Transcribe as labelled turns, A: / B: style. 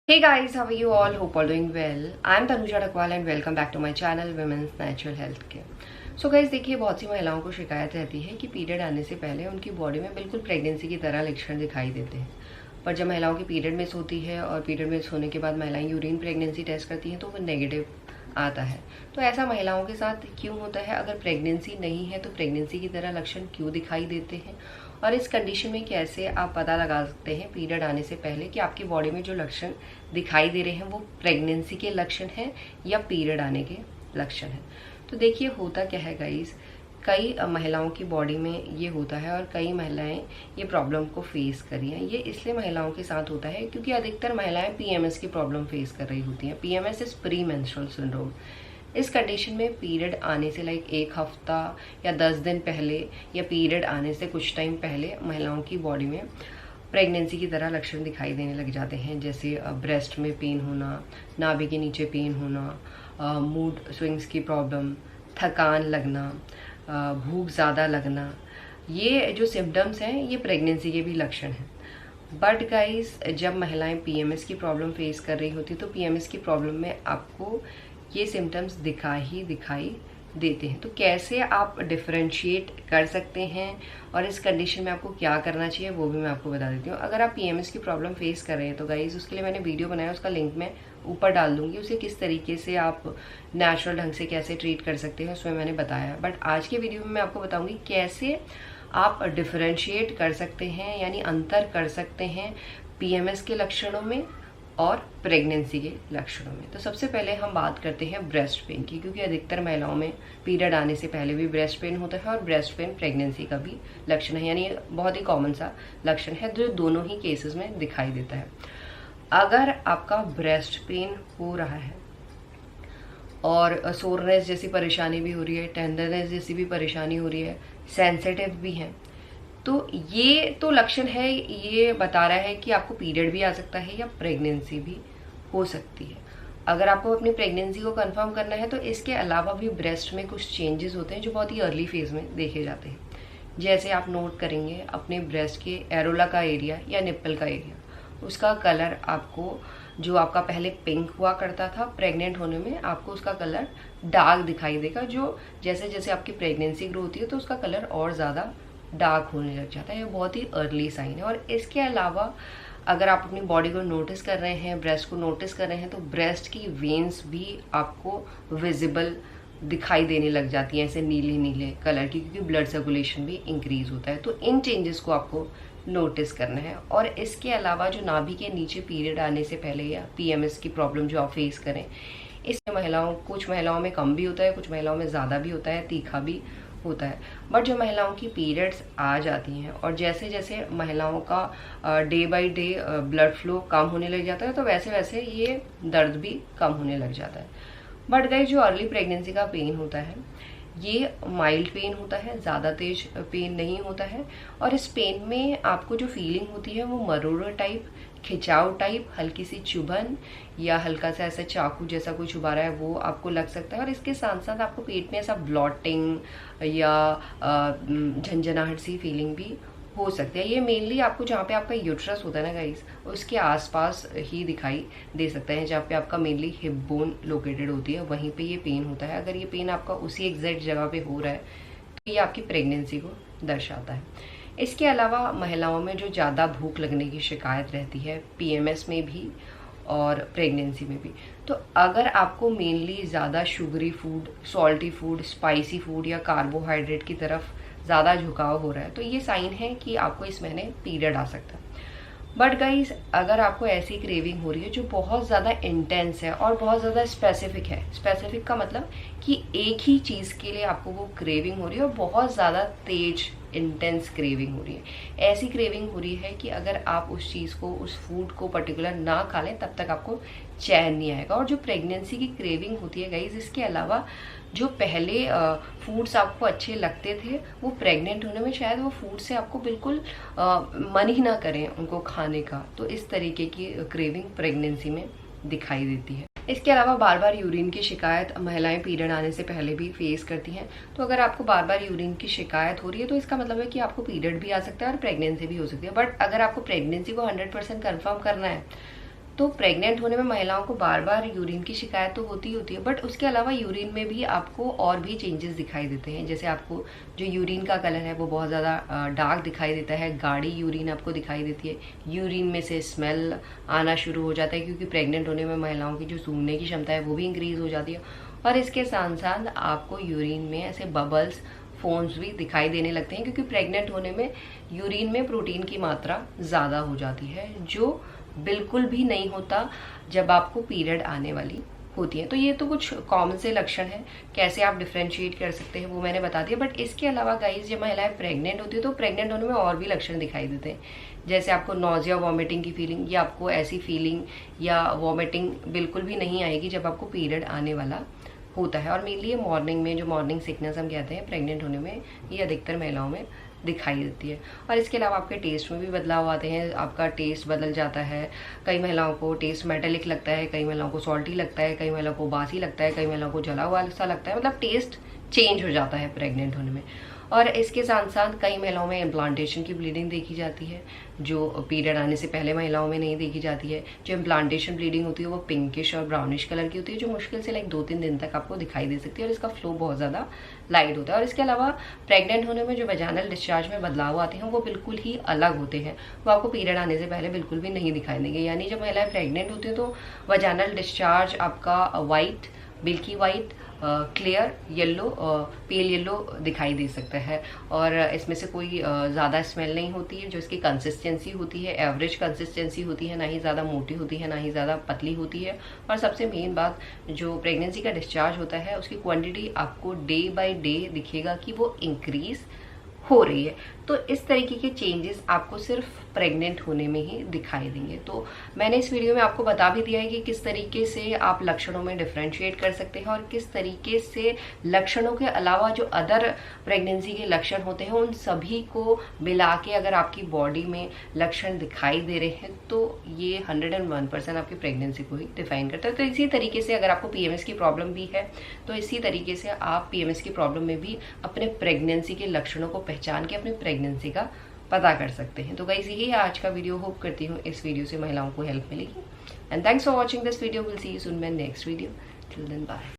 A: Hey guys, how are you all? Hope all doing well. I'm Tanuja Dhakwal and welcome back to my channel Women's Natural Health Care. So guys, देखिए बहुत सी महिलाओं को शिकायत रहती है कि period आने से पहले उनकी बॉडी में बिल्कुल प्रेगनेंसी की तरह लक्षण दिखाई देते हैं। पर जब महिलाओं की पीरियड मिस होती है और पीरियड मिस होने के बाद महिलाएं यूरिन प्रेगनेंसी टेस्ट करती हैं तो वो नेगेटिव आता है। तो ऐसा महिलाओं के साथ क्यों होता है? अगर प्रेगनेंसी नहीं है तो प्रेगनेंसी की तरह लक्षण क्यों दिखाई देते हैं, और इस कंडीशन में कैसे आप पता लगा सकते हैं पीरियड आने से पहले कि आपकी बॉडी में जो लक्षण दिखाई दे रहे हैं वो प्रेगनेंसी के लक्षण हैं या पीरियड आने के लक्षण हैं। तो देखिए होता क्या है गाइस, कई महिलाओं की बॉडी में ये होता है और कई महिलाएं ये प्रॉब्लम को फेस कर रही हैं। ये इसलिए महिलाओं के साथ होता है क्योंकि अधिकतर महिलाएं पीएमएस की प्रॉब्लम फेस कर रही होती हैं। PMS is pre menstrual syndrome. इस कंडीशन में पीरियड आने से लाइक एक हफ्ता या 10 दिन पहले या पीरियड आने से कुछ टाइम पहले महिलाओं की बॉडी में प्रेगनेंसी की तरह लक्षण दिखाई देने लग जाते हैं, जैसे ब्रेस्ट में पेन होना, नाभि के नीचे पेन होना, मूड स्विंग्स की प्रॉब्लम, थकान लगना, भूख ज़्यादा लगना। ये जो सिम्टम्स हैं ये प्रेगनेंसी के भी लक्षण हैं। बट गाइस, जब महिलाएं पीएमएस की प्रॉब्लम फेस कर रही होती तो पीएमएस की प्रॉब्लम में आपको ये सिम्टम्स दिखाई देते हैं। तो कैसे आप डिफरेंशिएट कर सकते हैं और इस कंडीशन में आपको क्या करना चाहिए वो भी मैं आपको बता देती हूँ। अगर आप पीएमएस की प्रॉब्लम फेस कर रहे हैं तो गाइज उसके लिए मैंने वीडियो बनाया, उसका लिंक मैं ऊपर डाल दूंगी। उसे किस तरीके से आप नेचुरल ढंग से कैसे ट्रीट कर सकते हैं उसमें मैंने बताया। बट आज के वीडियो में मैं आपको बताऊंगी कैसे आप डिफरेंशिएट कर सकते हैं, यानी अंतर कर सकते हैं पीएमएस के लक्षणों में और प्रेगनेंसी के लक्षणों में। तो सबसे पहले हम बात करते हैं ब्रेस्ट पेन की, क्योंकि अधिकतर महिलाओं में पीरियड आने से पहले भी ब्रेस्ट पेन होता है और ब्रेस्ट पेन प्रेगनेंसी का भी लक्षण है, यानी बहुत ही कॉमन सा लक्षण है जो दोनों ही केसेस में दिखाई देता है। अगर आपका ब्रेस्ट पेन हो रहा है और सोरनेस जैसी परेशानी भी हो रही है, टेंडरनेस जैसी भी परेशानी हो रही है, सेंसिटिव भी है, तो ये तो लक्षण है, ये बता रहा है कि आपको पीरियड भी आ सकता है या प्रेगनेंसी भी हो सकती है। अगर आपको अपनी प्रेगनेंसी को कंफर्म करना है तो इसके अलावा भी ब्रेस्ट में कुछ चेंजेस होते हैं जो बहुत ही अर्ली फेज में देखे जाते हैं। जैसे आप नोट करेंगे अपने ब्रेस्ट के एरोला का एरिया या निप्पल का एरिया, उसका कलर आपको जो आपका पहले पिंक हुआ करता था, प्रेग्नेंट होने में आपको उसका कलर डार्क दिखाई देगा। जो जैसे जैसे आपकी प्रेगनेंसी ग्रो होती है तो उसका कलर और ज़्यादा डार्क होने लग जाता है। ये बहुत ही अर्ली साइन है। और इसके अलावा अगर आप अपनी बॉडी को नोटिस कर रहे हैं, ब्रेस्ट को नोटिस कर रहे हैं, तो ब्रेस्ट की वेन्स भी आपको विजिबल दिखाई देने लग जाती हैं, ऐसे नीले नीले कलर की, क्योंकि ब्लड सर्कुलेशन भी इंक्रीज होता है। तो इन चेंजेस को आपको नोटिस करना है। और इसके अलावा जो नाभि के नीचे पीरियड आने से पहले या पीएमएस की प्रॉब्लम जो आप फेस करें, इसमें कुछ महिलाओं में कम भी होता है, कुछ महिलाओं में ज़्यादा भी होता है, तीखा भी होता है। बट जो महिलाओं की पीरियड्स आ जाती हैं और जैसे जैसे महिलाओं का day by day blood flow कम होने लग जाता है तो वैसे वैसे ये दर्द भी कम होने लग जाता है। बट गाइस, जो अर्ली प्रेगनेंसी का पेन होता है ये माइल्ड पेन होता है, ज़्यादा तेज पेन नहीं होता है। और इस पेन में आपको जो फीलिंग होती है वो मरोड़ टाइप, खिंचाव टाइप, हल्की सी चुभन या हल्का सा ऐसा चाकू जैसा कोई चुभा रहा है वो आपको लग सकता है। और इसके साथ साथ आपको पेट में ऐसा ब्लॉटिंग या झंझनाहट सी फीलिंग भी हो सकती है। ये मेनली आपको जहाँ पे आपका यूट्रस होता है ना गाइस, उसके आसपास ही दिखाई दे सकता है, जहाँ पे आपका मेनली हिप बोन लोकेटेड होती है वहीं पे ये पेन होता है। अगर ये पेन आपका उसी एग्जैक्ट जगह पे हो रहा है तो ये आपकी प्रेगनेंसी को दर्शाता है। इसके अलावा महिलाओं में जो ज़्यादा भूख लगने की शिकायत रहती है पीएमएस में भी और प्रेगनेंसी में भी, तो अगर आपको मेनली ज़्यादा sugary food, salty food, spicy food या कार्बोहाइड्रेट की तरफ ज़्यादा झुकाव हो रहा है तो ये साइन है कि आपको इस महीने पीरियड आ सकता है। बट गाइस, अगर आपको ऐसी क्रेविंग हो रही है जो बहुत ज़्यादा इंटेंस है और बहुत ज़्यादा स्पेसिफिक है, स्पेसिफिक का मतलब कि एक ही चीज़ के लिए आपको वो क्रेविंग हो रही है और बहुत ज़्यादा तेज इंटेंस क्रेविंग हो रही है, ऐसी क्रेविंग हो रही है कि अगर आप उस चीज़ को, उस फूड को पर्टिकुलर ना खा लें तब तक आपको चैन नहीं आएगा। और जो प्रेगनेंसी की क्रेविंग होती है गाइस, इसके अलावा जो पहले फूड्स आपको अच्छे लगते थे वो प्रेग्नेंट होने में शायद वो फूड से आपको बिल्कुल मन ही ना करें उनको खाने का। तो इस तरीके की क्रेविंग प्रेगनेंसी में दिखाई देती है। इसके अलावा बार बार यूरिन की शिकायत महिलाएं पीरियड आने से पहले भी फेस करती हैं। तो अगर आपको बार बार यूरिन की शिकायत हो रही है तो इसका मतलब है कि आपको पीरियड भी आ सकता है और प्रेगनेंसी भी हो सकती है। बट अगर आपको प्रेगनेंसी को 100% कन्फर्म करना है तो प्रेग्नेंट होने में महिलाओं को बार बार यूरिन की शिकायत तो होती है, बट उसके अलावा यूरिन में भी आपको और भी चेंजेस दिखाई देते हैं। जैसे आपको जो यूरिन का कलर है वो बहुत ज़्यादा डार्क दिखाई देता है, गाढ़ी यूरिन आपको दिखाई देती है, यूरिन में से स्मेल आना शुरू हो जाता है, क्योंकि प्रेग्नेंट होने में महिलाओं की जो सूंघने की क्षमता है वो भी इंक्रीज हो जाती है। और इसके साथ साथ आपको यूरिन में ऐसे बबल्स, फोन्स भी दिखाई देने लगते हैं, क्योंकि प्रेग्नेंट होने में यूरिन में प्रोटीन की मात्रा ज़्यादा हो जाती है, जो बिल्कुल भी नहीं होता जब आपको पीरियड आने वाली होती है। तो ये तो कुछ कॉमन से लक्षण है, कैसे आप डिफ्रेंशिएट कर सकते हैं वो मैंने बता दिया। बट इसके अलावा गाइस, जब महिलाएं प्रेग्नेंट होती है तो प्रेग्नेंट होने में और भी लक्षण दिखाई देते हैं, जैसे आपको नोजिया, वॉमिटिंग की फीलिंग, या आपको ऐसी फीलिंग या वॉमिटिंग बिल्कुल भी नहीं आएगी जब आपको पीरियड आने वाला होता है। और मेनली ये मॉर्निंग में, जो मॉर्निंग सिकनेस हम कहते हैं प्रेग्नेंट होने में, ये अधिकतर महिलाओं में दिखाई देती है। और इसके अलावा आपके टेस्ट में भी बदलाव आते हैं, आपका टेस्ट बदल जाता है। कई महिलाओं को टेस्ट मेटेलिक लगता है, कई महिलाओं को सॉल्टी लगता है, कई महिलाओं को बासी लगता है, कई महिलाओं को जला हुआ सा लगता है, मतलब टेस्ट चेंज हो जाता है प्रेग्नेंट होने में। और इसके साथ साथ कई महिलाओं में इम्प्लांटेशन की ब्लीडिंग देखी जाती है, जो पीरियड आने से पहले महिलाओं में नहीं देखी जाती है। जो इम्प्लांटेशन ब्लीडिंग होती है वो पिंकिश और ब्राउनिश कलर की होती है, जो मुश्किल से 2-3 दिन तक आपको दिखाई दे सकती है, और इसका फ्लो बहुत ज़्यादा लाइट होता है। और इसके अलावा प्रेग्नेंट होने में जो वजाइनल डिस्चार्ज में बदलाव आते हैं वो बिल्कुल ही अलग होते हैं, वो आपको पीरियड आने से पहले बिल्कुल भी नहीं दिखाई देंगे। यानी जब महिलाएं प्रेग्नेंट होती हैं तो वजाइनल डिस्चार्ज आपका white, milky white, clear yellow, pale yellow दिखाई दे सकता है। और इसमें से कोई ज़्यादा स्मेल नहीं होती है। जो इसकी कंसिस्टेंसी होती है एवरेज कंसिस्टेंसी होती है, ना ही ज़्यादा मोटी होती है ना ही ज़्यादा पतली होती है। और सबसे मेन बात, जो प्रेगनेंसी का डिस्चार्ज होता है उसकी क्वांटिटी आपको डे बाय डे दिखेगा कि वो इंक्रीज हो रही है। तो इस तरीके के चेंजेस आपको सिर्फ प्रेग्नेंट होने में ही दिखाई देंगे। तो मैंने इस वीडियो में आपको बता भी दिया है कि किस तरीके से आप लक्षणों में डिफरेंशिएट कर सकते हैं, और किस तरीके से लक्षणों के अलावा जो अदर प्रेगनेंसी के लक्षण होते हैं उन सभी को मिला के अगर आपकी बॉडी में लक्षण दिखाई दे रहे हैं तो ये 101% आपकी प्रेगनेंसी को ही डिफाइन करता है। तो इसी तरीके से अगर आपको पीएमएस की प्रॉब्लम भी है तो इसी तरीके से आप पीएमएस की प्रॉब्लम में भी अपने प्रेगनेंसी के लक्षणों को पहचान के अपने प्रेगनेंसी का पता कर सकते हैं। तो गाइस, यही है आज का वीडियो। होप करती हूँ इस वीडियो से महिलाओं को हेल्प मिलेगी। And thanks for watching this video. Will see you soon my next video. Till then bye.